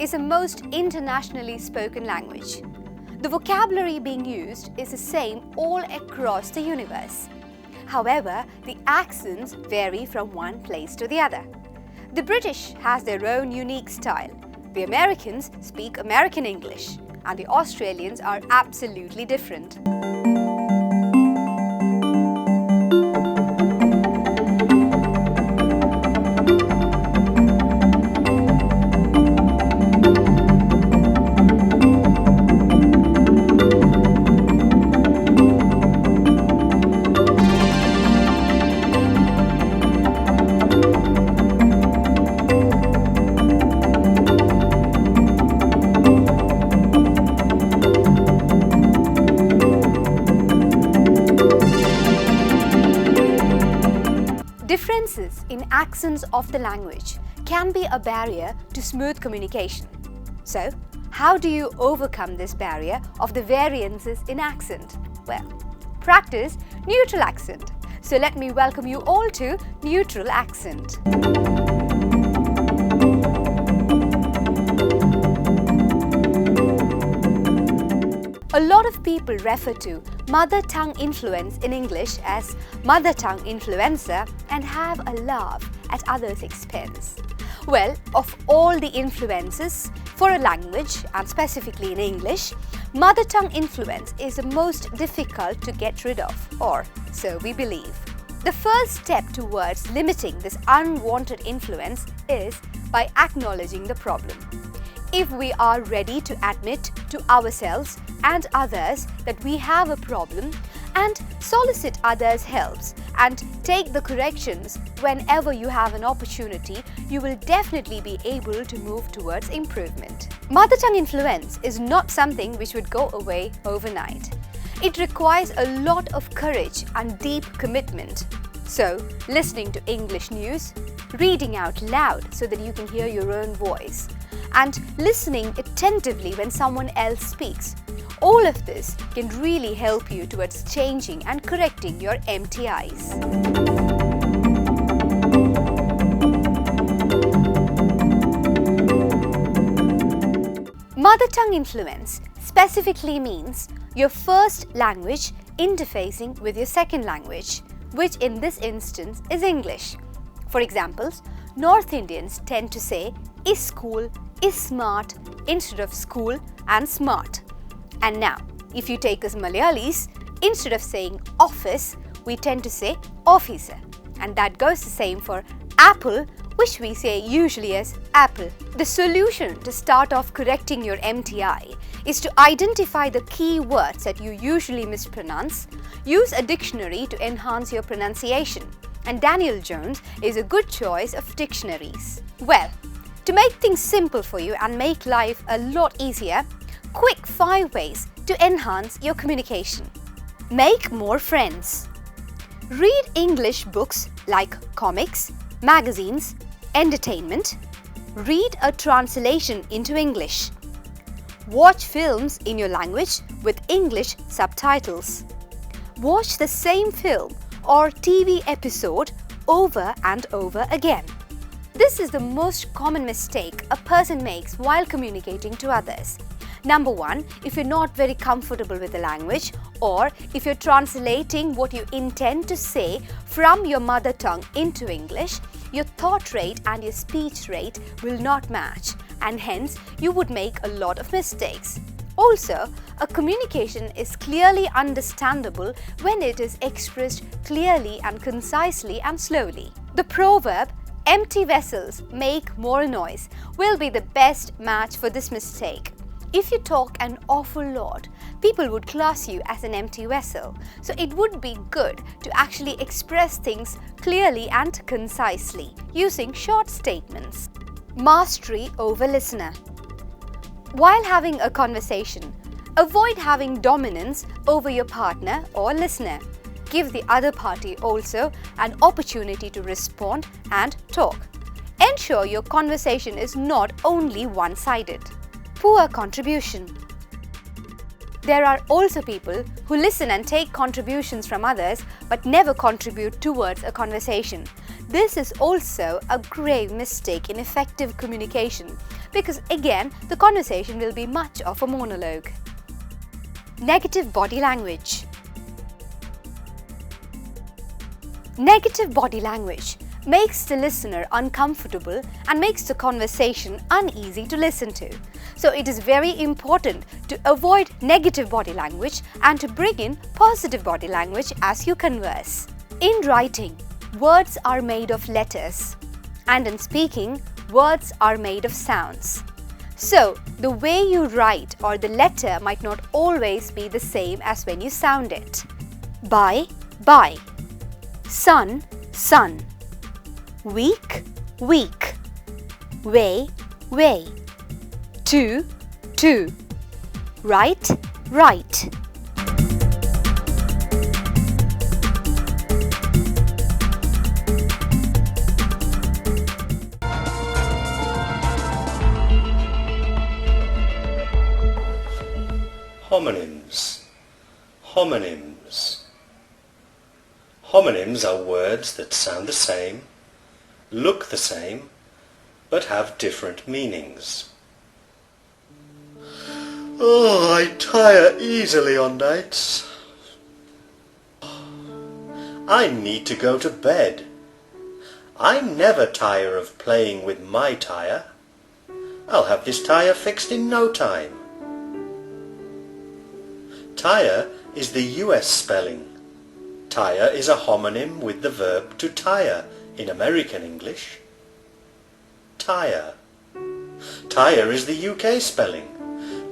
is the most internationally spoken language. The vocabulary being used is the same all across the universe. However, the accents vary from one place to the other. The British has their own unique style. The Americans speak American English, and the Australians are absolutely different. Differences in accents of the language can be a barrier to smooth communication. So, how do you overcome this barrier of the variances in accent? Well, practice neutral accent. So let me welcome you all to neutral accent. A lot of people refer to mother tongue influence in English as mother tongue influencer and have a laugh at others' expense. Well, of all the influences for a language, and specifically in English, mother tongue influence is the most difficult to get rid of, or so we believe. The first step towards limiting this unwanted influence is by acknowledging the problem. If we are ready to admit to ourselves and others that we have a problem and solicit others' helps and take the corrections whenever you have an opportunity, you will definitely be able to move towards improvement. Mother tongue influence is not something which would go away overnight. It requires a lot of courage and deep commitment. So, listening to English news, reading out loud so that you can hear your own voice, and listening attentively when someone else speaks. All of this can really help you towards changing and correcting your MTIs. Mother tongue influence specifically means your first language interfacing with your second language, which in this instance is English. For examples, North Indians tend to say is school, is smart instead of school and smart. And now, if you take us Malayalis, instead of saying office, we tend to say officer. And that goes the same for apple, which we say usually as apple. The solution to start off correcting your MTI is to identify the key words that you usually mispronounce, use a dictionary to enhance your pronunciation. And Daniel Jones is a good choice of dictionaries. Well, to make things simple for you and make life a lot easier, quick 5 ways to enhance your communication. Make more friends. Read English books like comics, magazines, entertainment. Read a translation into English. Watch films in your language with English subtitles. Watch the same film or TV episode over and over again. This is the most common mistake a person makes while communicating to others. Number one, if you're not very comfortable with the language, or if you're translating what you intend to say from your mother tongue into English, your thought rate and your speech rate will not match, and hence you would make a lot of mistakes. Also, a communication is clearly understandable when it is expressed clearly and concisely and slowly. The proverb, "Empty vessels make more noise," will be the best match for this mistake. If you talk an awful lot, people would class you as an empty vessel. So it would be good to actually express things clearly and concisely using short statements. Mastery over listener. While having a conversation, avoid having dominance over your partner or listener. Give the other party also an opportunity to respond and talk. Ensure your conversation is not only one-sided. Poor contribution. There are also people who listen and take contributions from others but never contribute towards a conversation. This is also a grave mistake in effective communication because again, the conversation will be much of a monologue. Negative body language. Negative body language makes the listener uncomfortable and makes the conversation uneasy to listen to. So it is very important to avoid negative body language and to bring in positive body language as you converse. In writing, words are made of letters, and in speaking, words are made of sounds. So the way you write or the letter might not always be the same as when you sound it. Bye, bye. Sun, sun. Week, week. Way, way. To, to. Right, right. Homonyms. Homonyms. Homonyms are words that sound the same, look the same, but have different meanings. Oh, I tire easily on nights. I need to go to bed. I never tire of playing with my tire. I'll have this tire fixed in no time. Tire is the US spelling. Tire is a homonym with the verb to tire in American English. Tire. Tire is the UK spelling.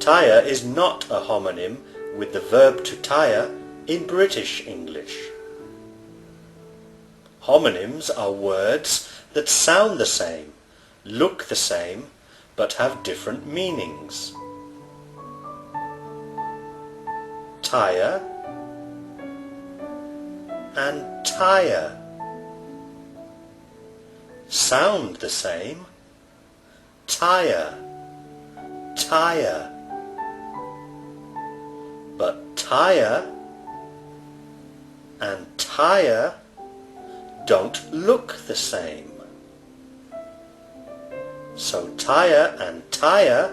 Tire is not a homonym with the verb to tire in British English. Homonyms are words that sound the same, look the same, but have different meanings. Tire and tire sound the same. Tire, tire. But tire and tire don't look the same. So tire and tire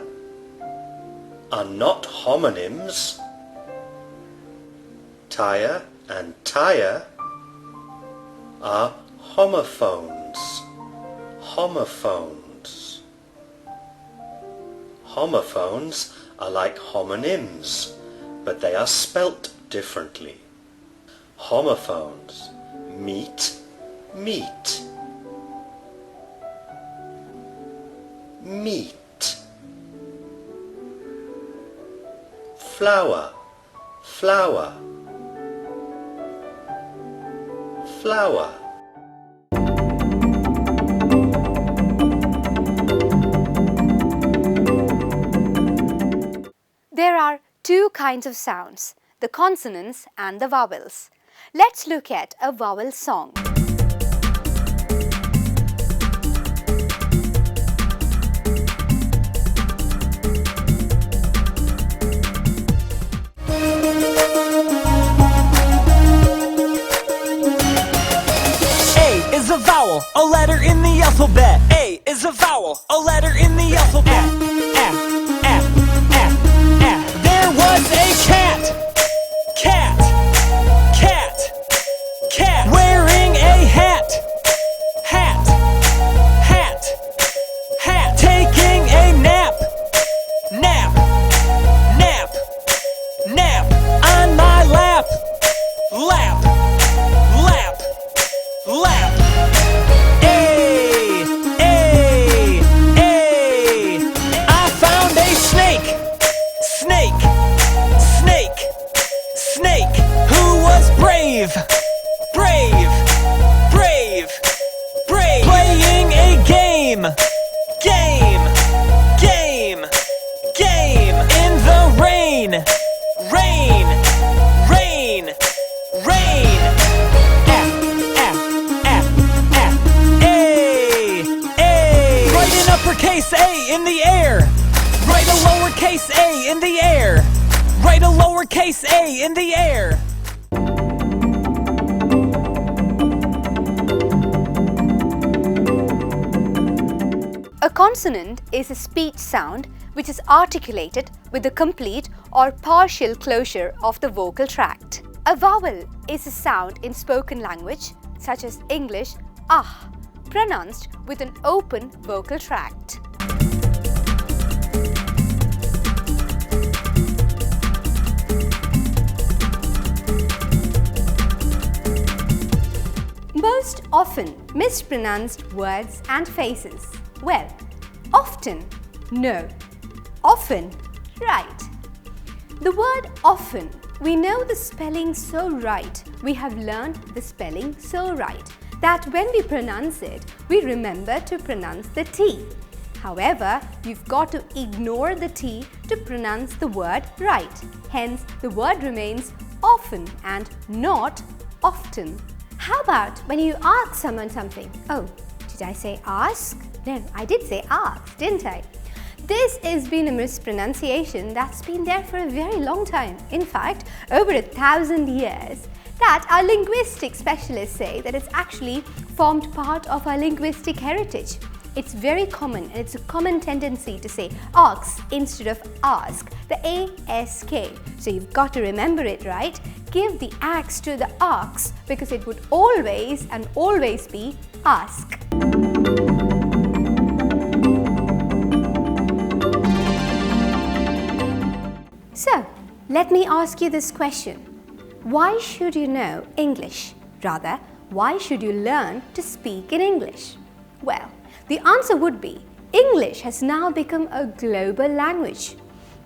are not homonyms. Tire and tire are homophones. Homophones. Homophones are like homonyms, but they are spelt differently. Homophones. Meet, meet. Meet. Flower, flower. Flower. There are two kinds of sounds, the consonants and the vowels. Let's look at a vowel song. A is a vowel, a letter in the alphabet. A is a vowel, a letter in the alphabet. There was a cat. Cat. Cat. Cat. Wearing a hat. Hat. Hat. Hat. Taking a nap. Nap. Nap. Nap. On my lap. Lap. Lap. Lap. I found a snake. Snake. Snake. Snake. Who was brave. Brave. Brave. Brave. Playing a game. Game. Game. Game. In the rain. Rain. Rain. Rain. Write an uppercase A in the air. Write a lowercase a in the air. write a lowercase a in the air. A consonant is a speech sound which is articulated with the complete or partial closure of the vocal tract. A vowel is a sound in spoken language such as English, pronounced with an open vocal tract. Most often mispronounced words and phrases. Well, often, no. Often, right. The word often, we know the spelling so right. We have learned the spelling so right that when we pronounce it, we remember to pronounce the T. However, you've got to ignore the T to pronounce the word right. Hence, the word remains often and not often. How about when you ask someone something? Oh, did I say ask? No, I did say ask, didn't I? This has been a mispronunciation that's been there for a very long time. In fact, over 1,000 years. That our linguistic specialists say that it's actually formed part of our linguistic heritage. It's very common and it's a common tendency to say ask instead of ask, the A-S-K. So you've got to remember it, right? Give the axe to the ox because it would always and always be ask. So, let me ask you this question. Why should you know English? Rather, why should you learn to speak in English? Well, the answer would be English has now become a global language.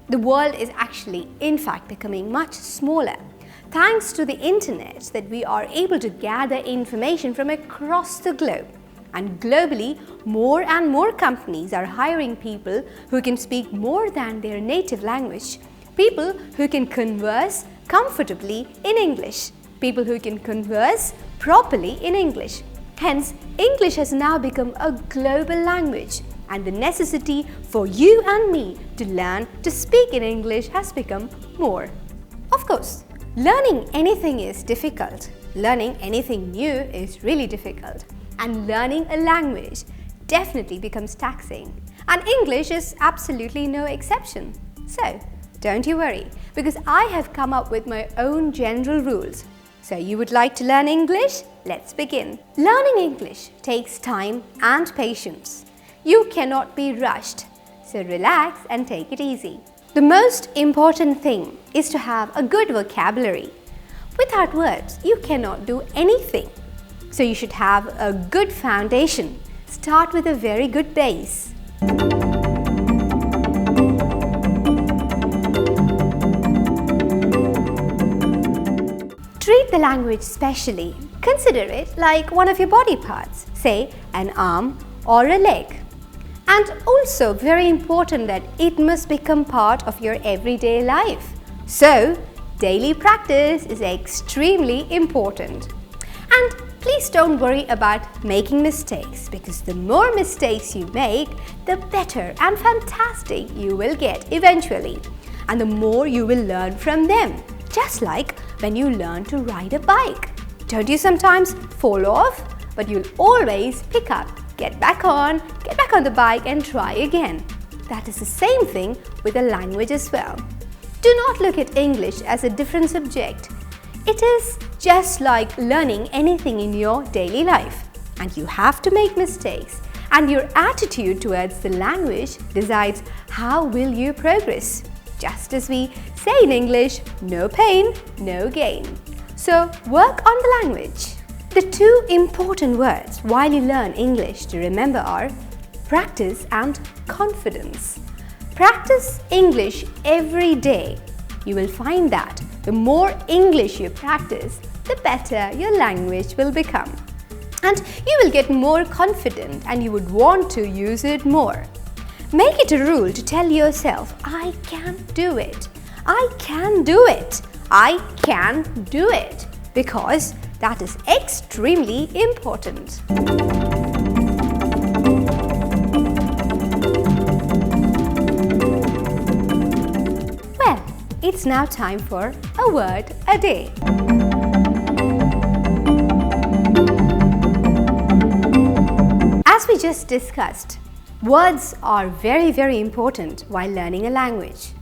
The world is actually, in fact, becoming much smaller. Thanks to the internet that we are able to gather information from across the globe. And globally, more and more companies are hiring people who can speak more than their native language. People who can converse comfortably in English. People who can converse properly in English. Hence, English has now become a global language and the necessity for you and me to learn to speak in English has become more. Of course, learning anything is difficult. Learning anything new is really difficult. And learning a language definitely becomes taxing. And English is absolutely no exception. So, don't you worry, because I have come up with my own general rules. So you would like to learn English? Let's begin. Learning English takes time and patience. You cannot be rushed, so relax and take it easy. The most important thing is to have a good vocabulary. Without words, you cannot do anything. So you should have a good foundation. Start with a very good base. Treat the language specially. Consider it like one of your body parts, say an arm or a leg. And also very important that it must become part of your everyday life. So, daily practice is extremely important. And please don't worry about making mistakes because the more mistakes you make, the better and fantastic you will get eventually. And the more you will learn from them. Just like when you learn to ride a bike. Don't you sometimes fall off? But you'll always pick up, get back on the bike and try again. That is the same thing with a language as well. Do not look at English as a different subject. It is just like learning anything in your daily life. And you have to make mistakes. And your attitude towards the language decides how will you progress. Just as we say in English, no pain, no gain. So work on the language. The two important words while you learn English to remember are practice and confidence. Practice English every day. You will find that the more English you practice, the better your language will become. And you will get more confident and you would want to use it more. Make it a rule to tell yourself, I can do it. I can do it. I can do it. Because that is extremely important. Well, it's now time for a word a day. As we just discussed, words are very important while learning a language.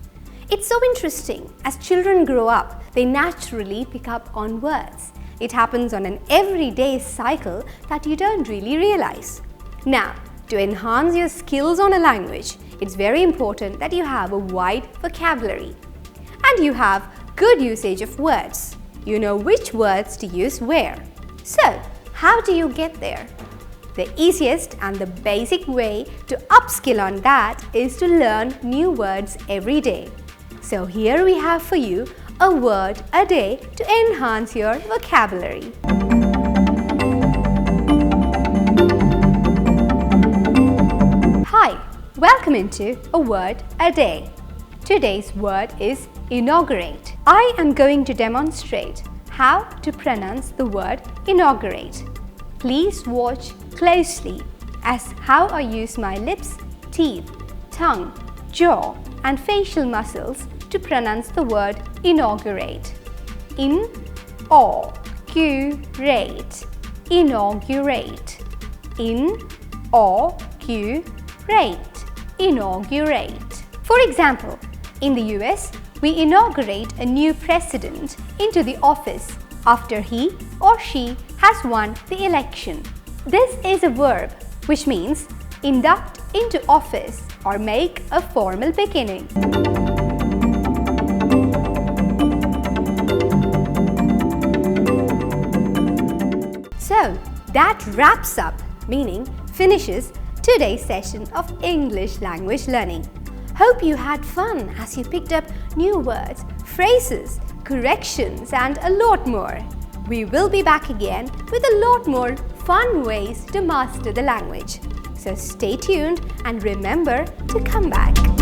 It's so interesting. As children grow up, they naturally pick up on words. It happens on an everyday cycle that you don't really realize. Now, to enhance your skills on a language, it's very important that you have a wide vocabulary and you have good usage of words. You know which words to use where. So, how do you get there? The easiest and the basic way to upskill on that is to learn new words every day. So here we have for you a word a day to enhance your vocabulary. Hi, welcome into a word a day. Today's word is inaugurate. I am going to demonstrate how to pronounce the word inaugurate. Please watch closely as how I use my lips, teeth, tongue, jaw and facial muscles to pronounce the word inaugurate. In-au-gu-rate. Inaugurate. In-au-gu-rate. Inaugurate. For example, in the US, we inaugurate a new president into the office after he or she has won the election. This is a verb which means induct into office or make a formal beginning. So that wraps up, meaning finishes today's session of English language learning. Hope you had fun as you picked up new words, phrases, corrections and a lot more. We will be back again with a lot more fun ways to master the language. So stay tuned and remember to come back.